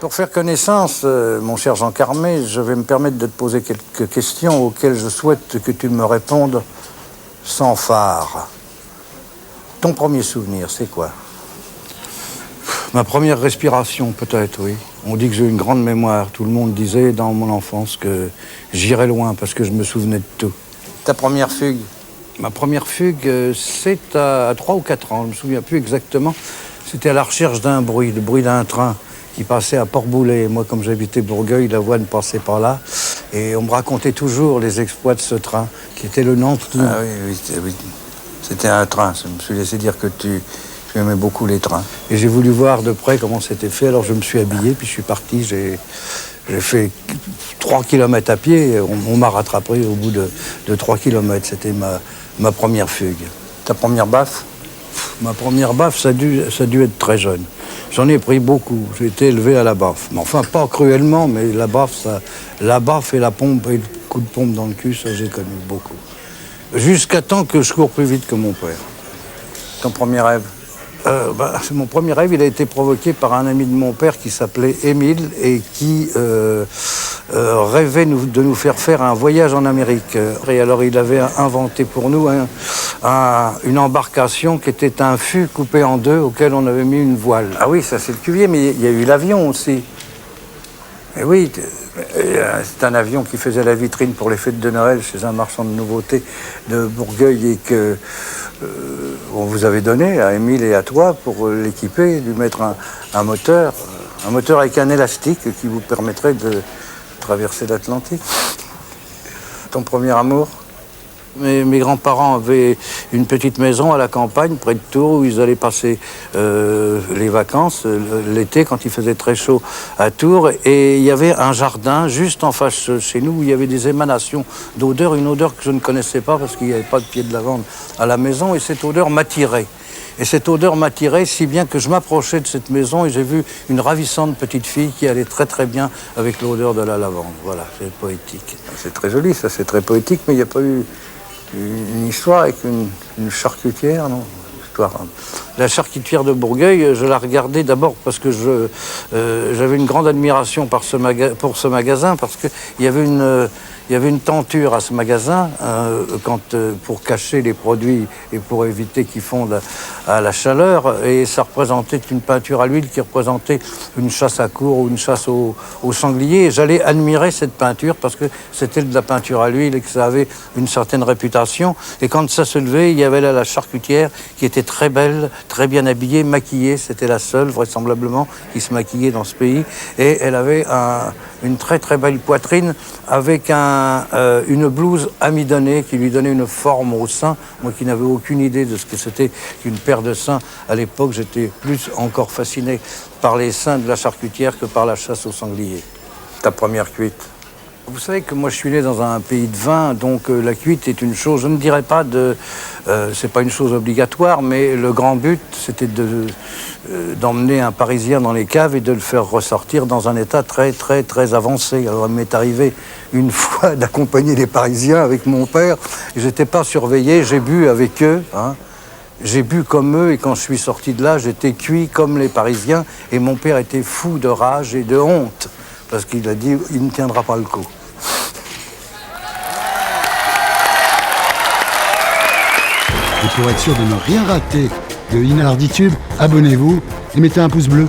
Pour faire connaissance, mon cher Jean Carmé, je vais me permettre de te poser quelques questions auxquelles je souhaite que tu me répondes sans phare. Ton premier souvenir, c'est quoi? Ma première respiration, peut-être, oui. On dit que j'ai une grande mémoire. Tout le monde disait dans mon enfance que j'irais loin parce que je me souvenais de tout. Ta première fugue? Ma première fugue, c'est à 3 ou 4 ans, je ne me souviens plus exactement. C'était à la recherche d'un bruit, le bruit d'un train qui passait à Port-Boulet. Moi, comme j'habitais Bourgueil, la voie ne passait pas là. Et on me racontait toujours les exploits de ce train, qui était le Nantes. Ah oui. C'était un train. Je me suis laissé dire que tu aimais beaucoup les trains. Et j'ai voulu voir de près comment c'était fait. Alors je me suis habillé, puis je suis parti. J'ai fait 3 kilomètres à pied. On m'a rattrapé au bout de 3 kilomètres. C'était ma première fugue. Ta première baffe? Ma première baffe, ça a dû être très jeune. J'en ai pris beaucoup. J'ai été élevé à la baffe. Mais enfin, pas cruellement, mais la baffe et la pompe et le coup de pompe dans le cul, ça j'ai connu beaucoup. Jusqu'à temps que je cours plus vite que mon père. Ton premier rêve? Mon premier rêve, il a été provoqué par un ami de mon père qui s'appelait Émile et qui rêvait de nous faire un voyage en Amérique. Et alors, il avait inventé pour nous une embarcation qui était un fût coupé en deux auquel on avait mis une voile. Ah oui, ça c'est le cuvier, mais il y a eu l'avion aussi. Et oui, c'est un avion qui faisait la vitrine pour les fêtes de Noël chez un marchand de nouveautés de Bourgueil et que on vous avait donné à Émile et à toi pour l'équiper, lui mettre un moteur avec un élastique qui vous permettrait de traverser l'Atlantique. Ton premier amour? Mes grands-parents avaient une petite maison à la campagne, près de Tours, où ils allaient passer les vacances, l'été, quand il faisait très chaud à Tours. Et il y avait un jardin juste en face chez nous, où il y avait des émanations d'odeur, une odeur que je ne connaissais pas parce qu'il n'y avait pas de pied de lavande à la maison. Et cette odeur m'attirait. Et cette odeur m'attirait si bien que je m'approchais de cette maison et j'ai vu une ravissante petite fille qui allait très très bien avec l'odeur de la lavande. Voilà, c'est poétique. C'est très joli, ça, c'est très poétique, mais il n'y a pas eu une histoire avec une charcutière, non? La charcutière de Bourgueil, je la regardais d'abord parce que j'avais une grande admiration pour ce magasin, parce qu'il y avait une tenture à ce magasin pour cacher les produits et pour éviter qu'ils fondent à la chaleur. Et ça représentait une peinture à l'huile qui représentait une chasse à courre ou une chasse au sanglier. Et j'allais admirer cette peinture parce que c'était de la peinture à l'huile et que ça avait une certaine réputation. Et quand ça se levait, il y avait là la charcutière qui était très belle, très bien habillée, maquillée. C'était la seule, vraisemblablement, qui se maquillait dans ce pays. Et elle avait une très très belle poitrine avec une blouse amidonnée qui lui donnait une forme au sein. Moi qui n'avais aucune idée de ce que c'était qu'une paire de seins à l'époque, j'étais plus encore fasciné par les seins de la charcutière que par la chasse au sanglier. Ta première cuite? Vous savez que moi je suis né dans un pays de vin, donc la cuite est une chose, je ne dirais pas c'est pas une chose obligatoire, mais le grand but c'était d'emmener un Parisien dans les caves et de le faire ressortir dans un état très très très avancé. Alors il m'est arrivé une fois d'accompagner les Parisiens avec mon père, j'étais pas surveillé, j'ai bu avec eux, hein. J'ai bu comme eux et quand je suis sorti de là, j'étais cuit comme les Parisiens et mon père était fou de rage et de honte parce qu'il a dit il ne tiendra pas le coup. Et pour être sûr de ne rien rater de Inarditube, abonnez-vous et mettez un pouce bleu.